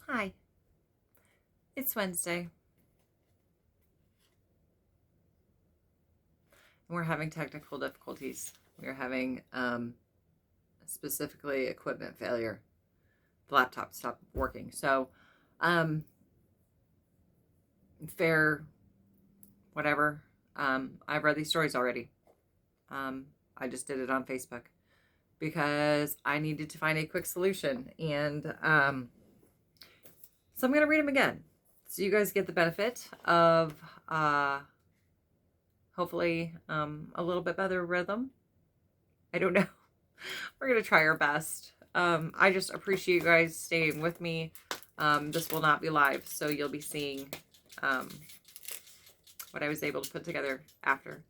Hi, it's Wednesday, and we're having technical difficulties. We're having specifically equipment failure. The laptop stopped working. So, um, fair, whatever. I've read these stories already. I just did it on Facebook because I needed to find a quick solution. And so I'm going to read them again. So you guys get the benefit of hopefully a little bit better rhythm. I don't know. We're going to try our best. I just appreciate you guys staying with me. This will not be live, so you'll be seeing what I was able to put together after.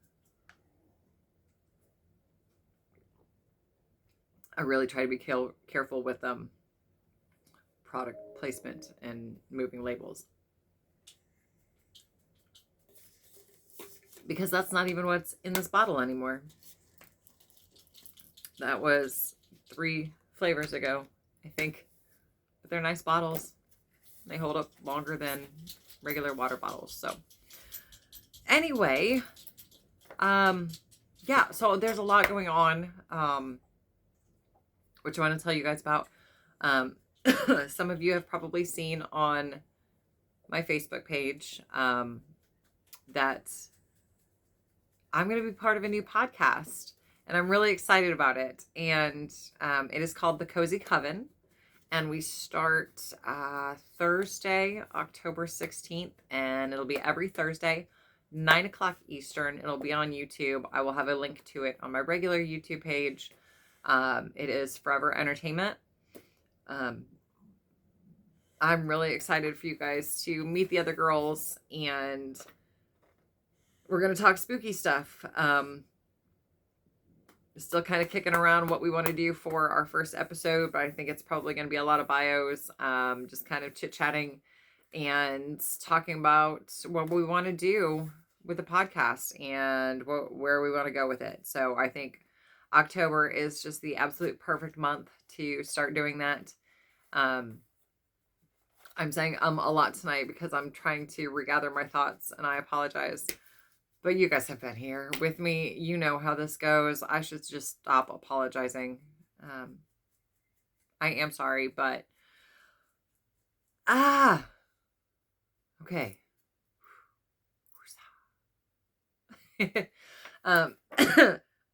I really try to be careful with product placement and moving labels, because that's not even what's in this bottle anymore. That was 3 flavors ago, I think. But they're nice bottles. They hold up longer than regular water bottles. So anyway, yeah, so there's a lot going on, which I want to tell you guys about. Some of you have probably seen on my Facebook page that I'm going to be part of a new podcast, and I'm really excited about it. And it is called The Cozy Coven, and we start Thursday, October 16th, and it'll be every Thursday, 9 o'clock Eastern. It'll be on YouTube. I will have a link to it on my regular YouTube page. It is Forever Entertainment. I'm really excited for you guys to meet the other girls, and we're going to talk spooky stuff. Still kind of kicking around what we want to do for our first episode, but I think it's probably going to be a lot of bios, just kind of chit-chatting and talking about what we want to do with the podcast and where we want to go with it. So I think October is just the absolute perfect month to start doing that. I'm saying a lot tonight because I'm trying to regather my thoughts, and I apologize. But you guys have been here with me. You know how this goes. I should just stop apologizing. I am sorry, but okay.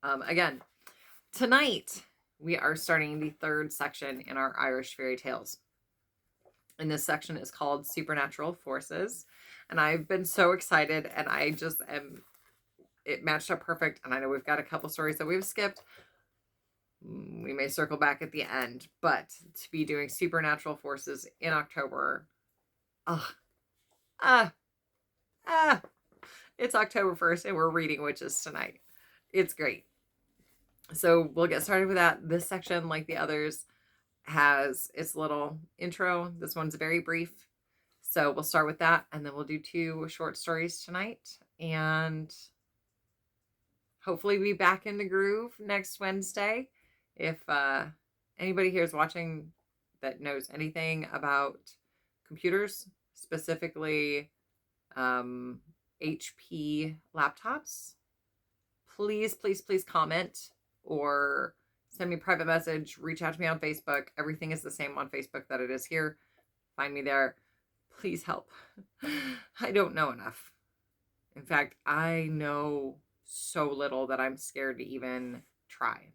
Again, tonight we are starting the 3rd section in our Irish fairy tales. And this section is called Supernatural Forces. And I've been so excited, and I just am, it matched up perfect. And I know we've got a couple stories that we've skipped. We may circle back at the end, but to be doing Supernatural Forces in October, it's October 1st, and we're reading witches tonight. It's great. So we'll get started with that. This section, like the others, has its little intro. This one's very brief. So we'll start with that, and then we'll do 2 short stories tonight, and hopefully be back in the groove next Wednesday. If anybody here is watching that knows anything about computers, specifically HP laptops, please comment or send me a private message. Reach out to me on Facebook. Everything is the same on Facebook that it is here. Find me there. Please help. I don't know enough. In fact, I know so little that I'm scared to even try.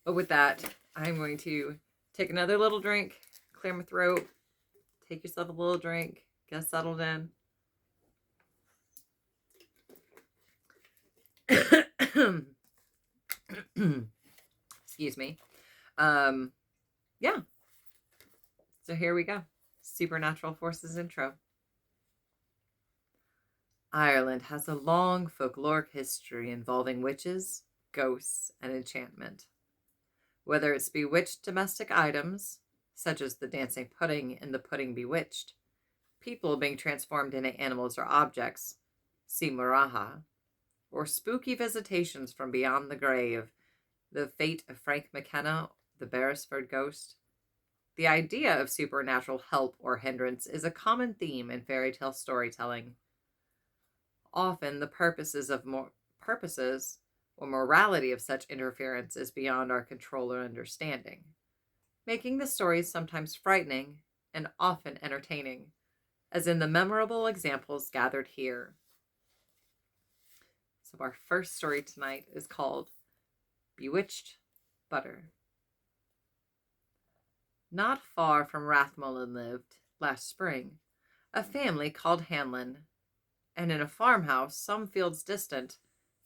But with that, I'm going to take another little drink, clear my throat, take yourself a little drink, get settled in. Excuse me. Yeah. So here we go. Supernatural Forces intro. Ireland has a long folkloric history involving witches, ghosts, and enchantment. Whether it's bewitched domestic items, such as the dancing pudding in The Pudding Bewitched, people being transformed into animals or objects, see Muraha, or spooky visitations from beyond the grave, the fate of Frank McKenna, the Beresford ghost, the idea of supernatural help or hindrance is a common theme in fairy tale storytelling. Often the purposes or morality of such interference is beyond our control or understanding, making the stories sometimes frightening and often entertaining, as in the memorable examples gathered here. So our first story tonight is called Bewitched Butter. Not far from Rathmullen lived, last spring, a family called Hanlon, and in a farmhouse some fields distant,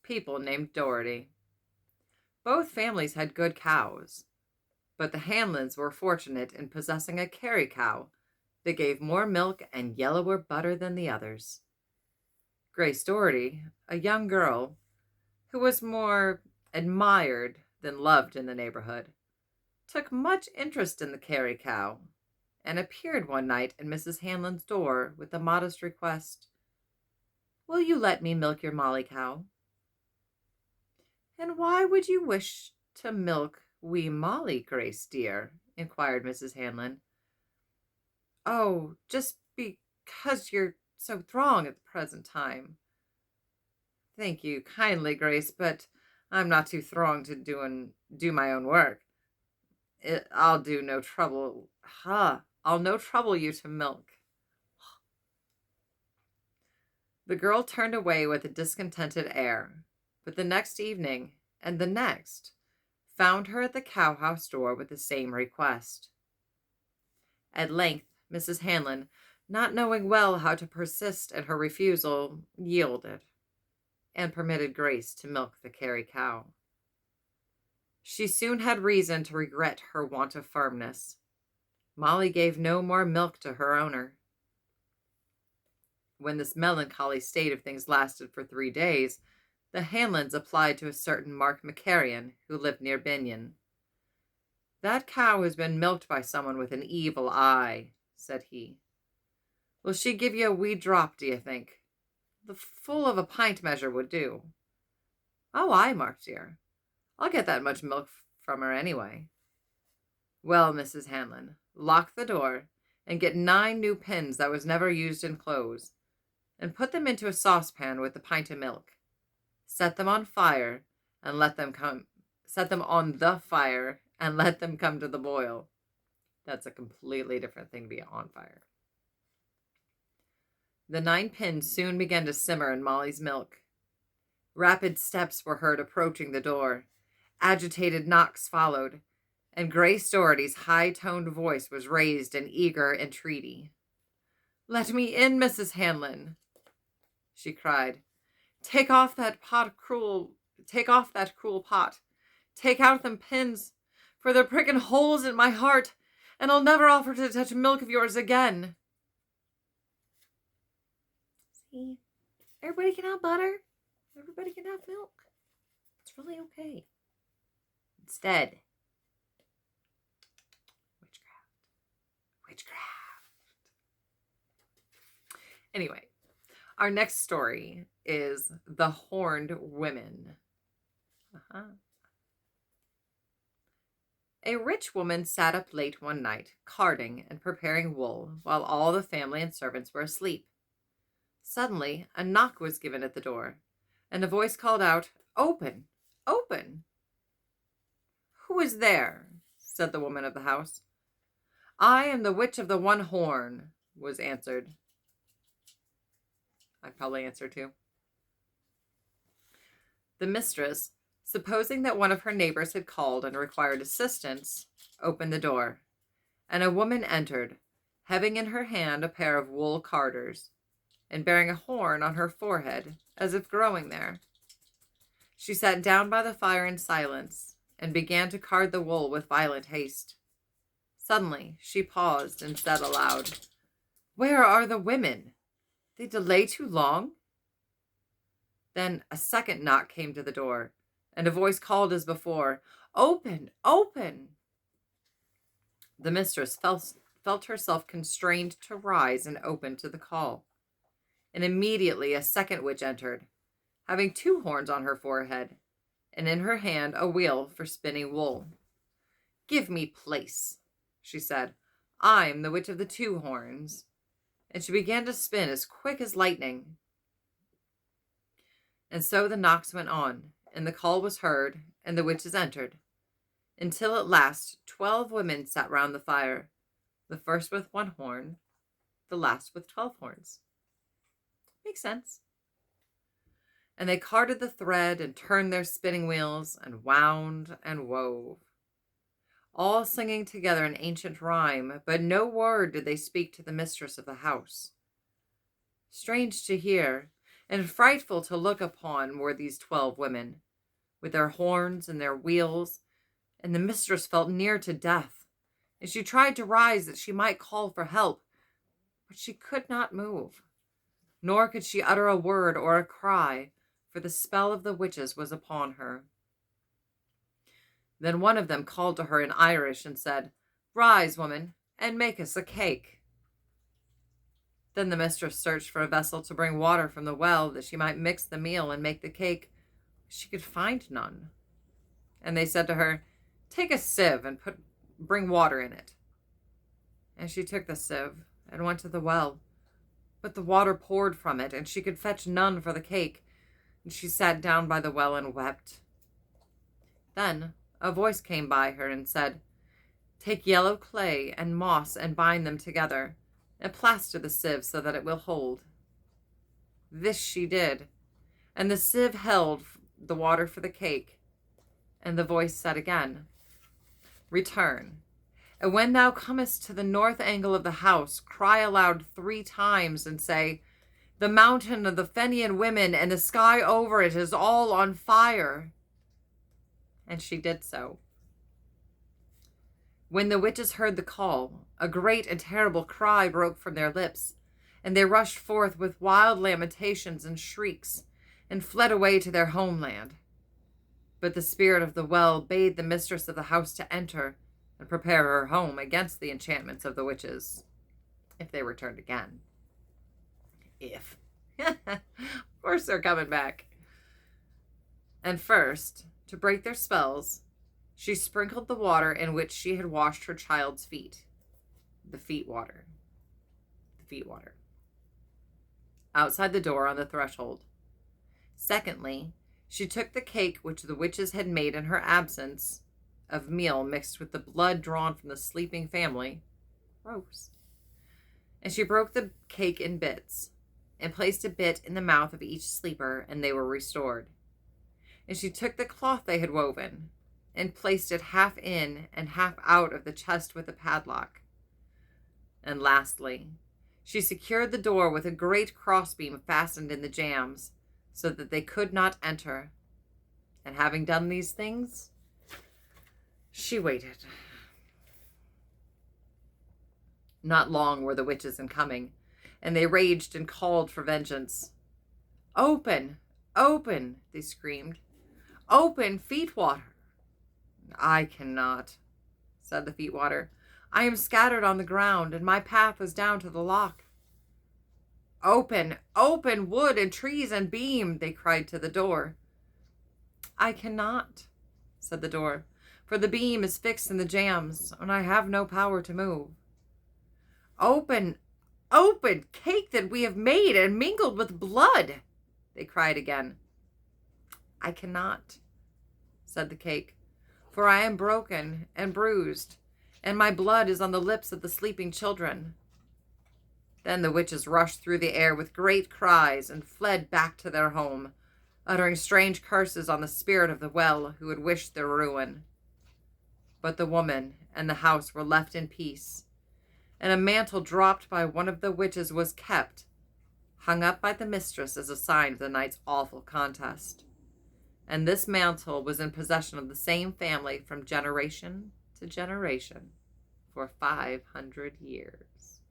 people named Doherty. Both families had good cows, but the Hanlons were fortunate in possessing a Kerry cow that gave more milk and yellower butter than the others. Grace Doherty, a young girl who was more admired than loved in the neighborhood, took much interest in the Kerry cow and appeared one night at Mrs. Hanlon's door with the modest request, "Will you let me milk your Molly cow?" "And why would you wish to milk wee Molly, Grace dear?" inquired Mrs. Hanlon. "Oh, just because you're so throng at the present time." "Thank you kindly, Grace, but I'm not too throng to do my own work. I'll no trouble you to milk." The girl turned away with a discontented air, but the next evening, and the next, found her at the cowhouse door with the same request. At length, Mrs. Hanlon, not knowing well how to persist in her refusal, yielded, and permitted Grace to milk the Kerry cow. She soon had reason to regret her want of firmness. Molly gave no more milk to her owner. When this melancholy state of things lasted for 3 days, the Hanlons applied to a certain Mark McCarrion, who lived near Binion. "That cow has been milked by someone with an evil eye," said he. "Will she give you a wee drop, do you think? The full of a pint measure would do." "Oh, aye, Mark dear. I'll get that much milk from her anyway." "Well, Mrs. Hanlon, lock the door, and get 9 new pins that was never used in clothes, and put them into a saucepan with the pint of milk. Set them on fire, and let them come. Set them on the fire, and let them come to the boil." That's a completely different thing to be on fire. The 9 pins soon began to simmer in Molly's milk. Rapid steps were heard approaching the door. Agitated knocks followed, and Grace Doherty's high-toned voice was raised in eager entreaty. "Let me in, Mrs. Hanlon," she cried. Take off that cruel pot. Take out them pins, for they're pricking holes in my heart, and I'll never offer to touch milk of yours again." See, everybody can have butter. Everybody can have milk. It's really okay. Instead, witchcraft. Anyway, our next story is The Horned Women. A rich woman sat up late one night, carding and preparing wool, while all the family and servants were asleep. Suddenly, a knock was given at the door, and a voice called out, "Open! Open!" "Who is there?" said the woman of the house. "I am the witch of the one horn," was answered. I'd probably answer too. The mistress, supposing that one of her neighbors had called and required assistance, opened the door, and a woman entered, having in her hand a pair of wool carders, and bearing a horn on her forehead, as if growing there. She sat down by the fire in silence, and began to card the wool with violent haste. Suddenly she paused and said aloud, "Where are the women? They delay too long?" Then a second knock came to the door, and a voice called as before, "Open! Open!" The mistress felt herself constrained to rise and open to the call, and immediately a second witch entered, having 2 horns on her forehead, and in her hand a wheel for spinning wool. "Give me place," she said, I'm the witch of the 2 horns." And she began to spin as quick as lightning. And so the knocks went on, and the call was heard, and the witches entered, until at last 12 women sat round the fire, the first with 1 horn, the last with 12 horns. Makes sense. And they carded the thread and turned their spinning wheels and wound and wove, all singing together an ancient rhyme, but no word did they speak to the mistress of the house. Strange to hear and frightful to look upon were these 12 women, with their horns and their wheels, and the mistress felt near to death, and she tried to rise that she might call for help, but she could not move, nor could she utter a word or a cry, for the spell of the witches was upon her. Then one of them called to her in Irish and said, "Rise, woman, and make us a cake." Then the mistress searched for a vessel to bring water from the well, that she might mix the meal and make the cake. She could find none. And they said to her, "Take a sieve and bring water in it." And she took the sieve and went to the well, but the water poured from it, and she could fetch none for the cake. And she sat down by the well and wept. Then a voice came by her and said, "Take yellow clay and moss and bind them together, and plaster the sieve so that it will hold." This she did, and the sieve held the water for the cake. And the voice said again, "Return, and when thou comest to the north angle of the house, cry aloud 3 times and say, 'The mountain of the Fenian women and the sky over it is all on fire.'" And she did so. When the witches heard the call, a great and terrible cry broke from their lips, and they rushed forth with wild lamentations and shrieks, and fled away to their homeland. But the spirit of the well bade the mistress of the house to enter and prepare her home against the enchantments of the witches, if they returned again. If. Of course they're coming back. And first, to break their spells, she sprinkled the water in which she had washed her child's feet. The feet water. Outside the door on the threshold. Secondly, she took the cake which the witches had made in her absence, of meal mixed with the blood drawn from the sleeping family. Gross. And she broke the cake in bits, and placed a bit in the mouth of each sleeper, and they were restored. And she took the cloth they had woven, and placed it half in and half out of the chest with a padlock. And lastly, she secured the door with a great crossbeam fastened in the jambs, so that they could not enter. And having done these things, she waited. Not long were the witches in coming, and they raged and called for vengeance. "Open, open," they screamed. "Open, Feetwater." "I cannot," said the Feetwater. "I am scattered on the ground, and my path is down to the lock." "Open, open, wood and trees and beam," they cried to the door. "I cannot," said the door, "for the beam is fixed in the jambs, and I have no power to move." "Open, open, cake that we have made and mingled with blood," they cried again. "I cannot," said the cake, "for I am broken and bruised, and my blood is on the lips of the sleeping children." Then the witches rushed through the air with great cries and fled back to their home, uttering strange curses on the spirit of the well who had wished their ruin. But the woman and the house were left in peace, and a mantle dropped by one of the witches was kept, hung up by the mistress as a sign of the night's awful contest. And this mantle was in possession of the same family from generation to generation for 500 years.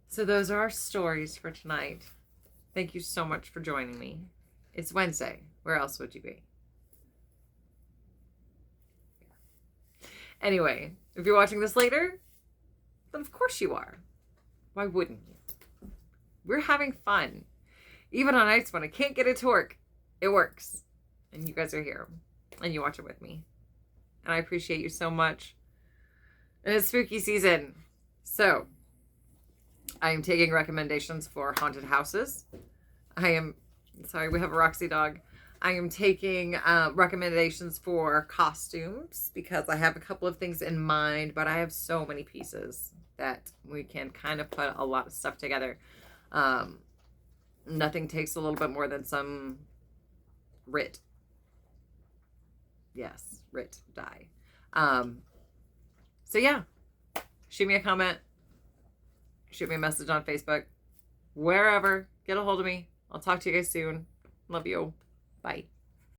So those are our stories for tonight. Thank you so much for joining me. It's Wednesday. Where else would you be? Anyway, if you're watching this later, then of course you are. Why wouldn't you? We're having fun. Even on nights when I can't get it to work, it works. And you guys are here. And you watch it with me. And I appreciate you so much. And it's spooky season. So I am taking recommendations for haunted houses. Sorry, we have a Roxy dog. I am taking recommendations for costumes because I have a couple of things in mind, but I have so many pieces that we can kind of put a lot of stuff together. Nothing takes a little bit more than some RIT. Yes, RIT die. So yeah, shoot me a comment, shoot me a message on Facebook, wherever. Get a hold of me. I'll talk to you guys soon. Love you. Bye.